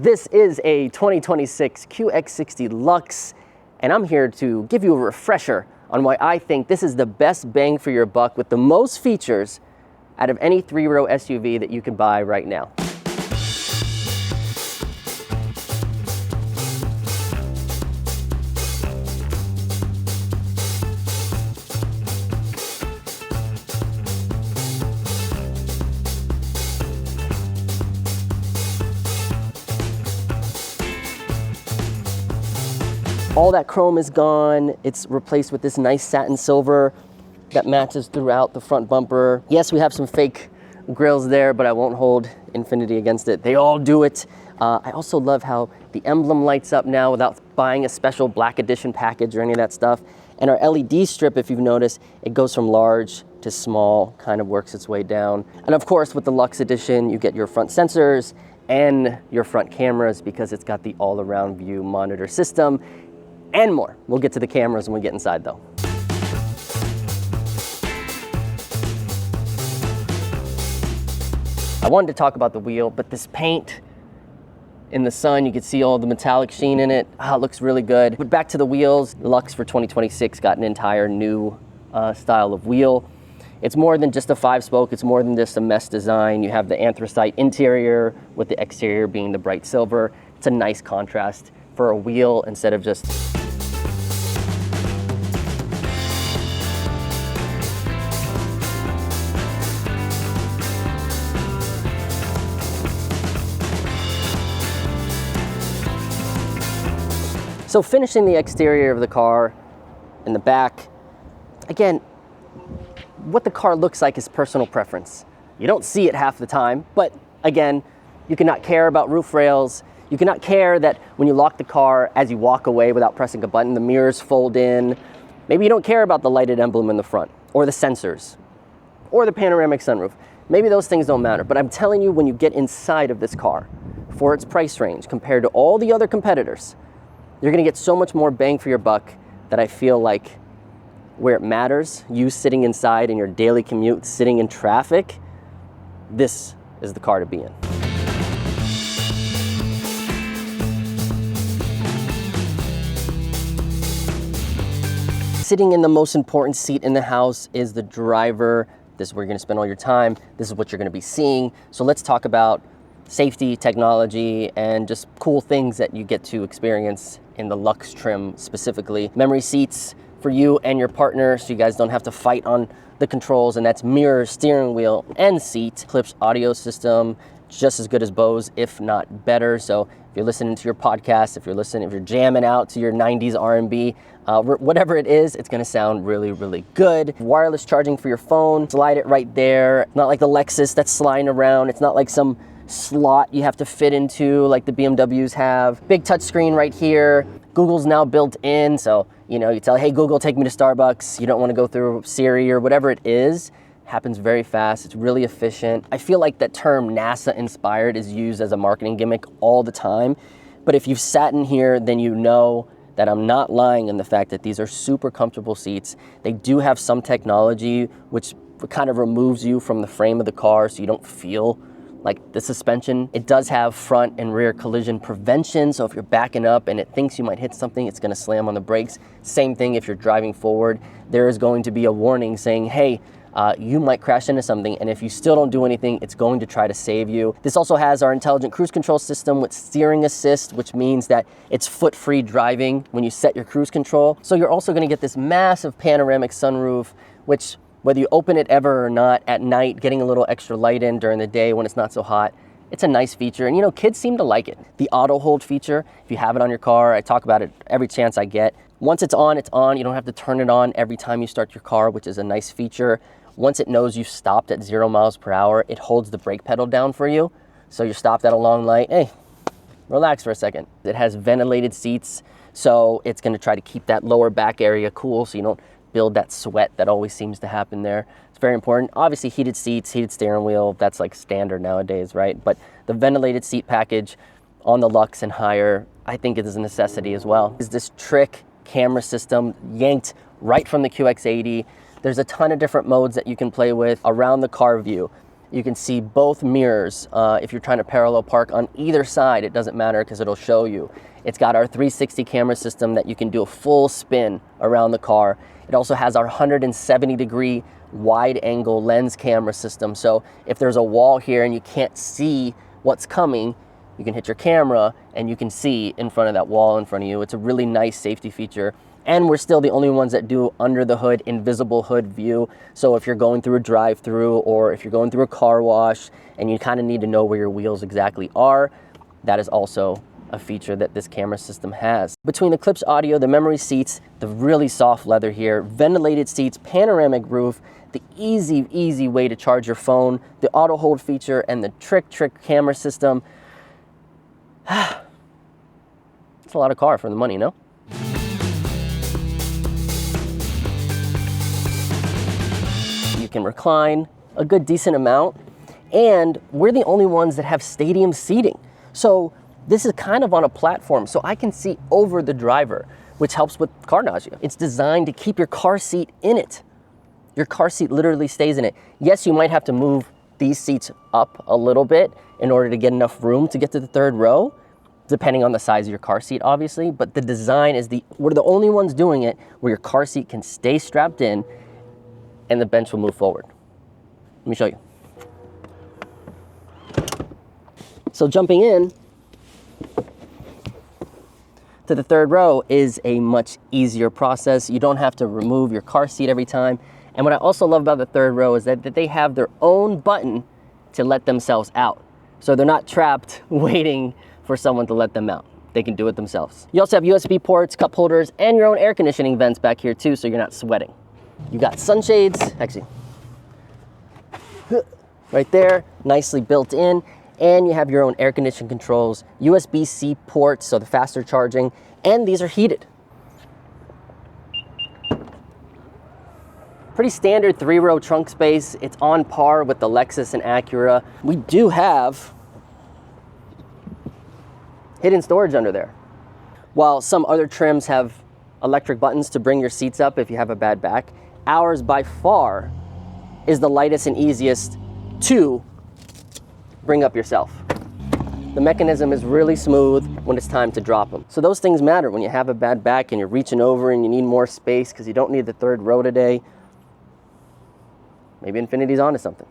This is a 2026 QX60 Luxe, and I'm here to give you a refresher on why I think this is the best bang for your buck with the most features out of any three-row SUV that you can buy right now. All that chrome is gone. It's replaced with this nice satin silver that matches throughout the front bumper. Yes, we have some fake grills there, but I won't hold Infiniti against it. They all do it. I also love how the emblem lights up now without buying a special black edition package or any of that stuff. And our LED strip, if you've noticed, it goes from large to small, kind of works its way down. And of course, with the Luxe edition, you get your front sensors and your front cameras because it's got the all-around view monitor system and more. We'll get to the cameras when we get inside though. I wanted to talk about the wheel, but this paint in the sun, you can see all the metallic sheen in it. It looks really good. But back to the wheels, Luxe for 2026 got an entire new style of wheel. It's more than just a 5-spoke, it's more than just a mesh design. You have the anthracite interior with the exterior being the bright silver. It's a nice contrast for a wheel instead of just So finishing the exterior of the car in the back, again, what the car looks like is personal preference. You don't see it half the time, but again, you cannot care about roof rails. You cannot care that when you lock the car, as you walk away without pressing a button, the mirrors fold in. Maybe you don't care about the lighted emblem in the front, or the sensors, or the panoramic sunroof. Maybe those things don't matter, but I'm telling you, when you get inside of this car, for its price range compared to all the other competitors, you're gonna get so much more bang for your buck that I feel like where it matters, you sitting inside in your daily commute, sitting in traffic, this is the car to be in. Sitting in the most important seat in the house is the driver. This is where you're gonna spend all your time. This is what you're gonna be seeing. So let's talk about safety, technology, and just cool things that you get to experience in the Luxe trim specifically. Memory seats for you and your partner, so you guys don't have to fight on the controls, and that's mirror, steering wheel, and seat. Klipsch audio system, just as good as Bose, if not better. So if you're listening to your podcast, if you're jamming out to your 90s R&B, whatever it is, it's gonna sound really, really good. Wireless charging for your phone, slide it right there. Not like the Lexus that's sliding around. It's not like some slot you have to fit into like the BMWs have. Big touch screen right here. Google's now built in, so you tell, hey Google, take me to Starbucks. You don't want to go through Siri or whatever it is. Happens very fast. It's really efficient. I feel like that term NASA inspired is used as a marketing gimmick all the time, but if you've sat in here, then you know that I'm not lying in the fact that these are super comfortable seats. They do have some technology which kind of removes you from the frame of the car so you don't feel like the suspension. It does have front and rear collision prevention, so if you're backing up and it thinks you might hit something, it's gonna slam on the brakes. Same thing if you're driving forward. There is going to be a warning saying, hey, you might crash into something, and if you still don't do anything, it's going to try to save you. This also has our intelligent cruise control system with steering assist, which means that it's foot-free driving when you set your cruise control. So you're also gonna get this massive panoramic sunroof, which whether you open it ever or not, at night, getting a little extra light in during the day when it's not so hot, it's a nice feature. And kids seem to like it. The auto hold feature, if you have it on your car, I talk about it every chance I get. Once it's on, it's on. You don't have to turn it on every time you start your car, which is a nice feature. Once it knows you've stopped at 0 miles per hour, it holds the brake pedal down for you. So you're stopped at a long light, hey, relax for a second. It has ventilated seats, so it's gonna try to keep that lower back area cool so you don't build that sweat that always seems to happen there. It's very important. Obviously heated seats, heated steering wheel, that's like standard nowadays, right? But the ventilated seat package on the Luxe and higher, I think it is a necessity as well. Is this trick camera system yanked right from the QX80. There's a ton of different modes that you can play with around the car view. You can see both mirrors. If you're trying to parallel park on either side, it doesn't matter because it'll show you. It's got our 360 camera system that you can do a full spin around the car. It also has our 170-degree wide angle lens camera system. So if there's a wall here and you can't see what's coming, you can hit your camera and you can see in front of that wall in front of you. It's a really nice safety feature. And we're still the only ones that do under the hood, invisible hood view. So if you're going through a drive-through or if you're going through a car wash and you kind of need to know where your wheels exactly are, that is also a feature that this camera system has. Between the Klipsch audio, the memory seats, the really soft leather here, ventilated seats, panoramic roof, the easy way to charge your phone, the auto hold feature, and the trick camera system. It's a lot of car for the money, no? You can recline a good decent amount, and we're the only ones that have stadium seating. So this is kind of on a platform, so I can see over the driver, which helps with car nausea. It's designed to keep your car seat in it. Your car seat literally stays in it. Yes, you might have to move these seats up a little bit in order to get enough room to get to the third row, depending on the size of your car seat, obviously, but the design is we're the only ones doing it where your car seat can stay strapped in and the bench will move forward. Let me show you. So jumping in to the third row is a much easier process. You don't have to remove your car seat every time. And what I also love about the third row is that they have their own button to let themselves out. So they're not trapped waiting for someone to let them out. They can do it themselves. You also have USB ports, cup holders, and your own air conditioning vents back here too, so you're not sweating. You got sunshades, actually, right there, nicely built in, and you have your own air conditioning controls, USB-C ports, so the faster charging, and these are heated. Pretty standard 3-row trunk space. It's on par with the Lexus and Acura. We do have hidden storage under there. While some other trims have electric buttons to bring your seats up if you have a bad back, ours by far is the lightest and easiest to bring up yourself. The mechanism is really smooth when it's time to drop them. So those things matter when you have a bad back and you're reaching over and you need more space because you don't need the third row today. Maybe Infiniti's onto something.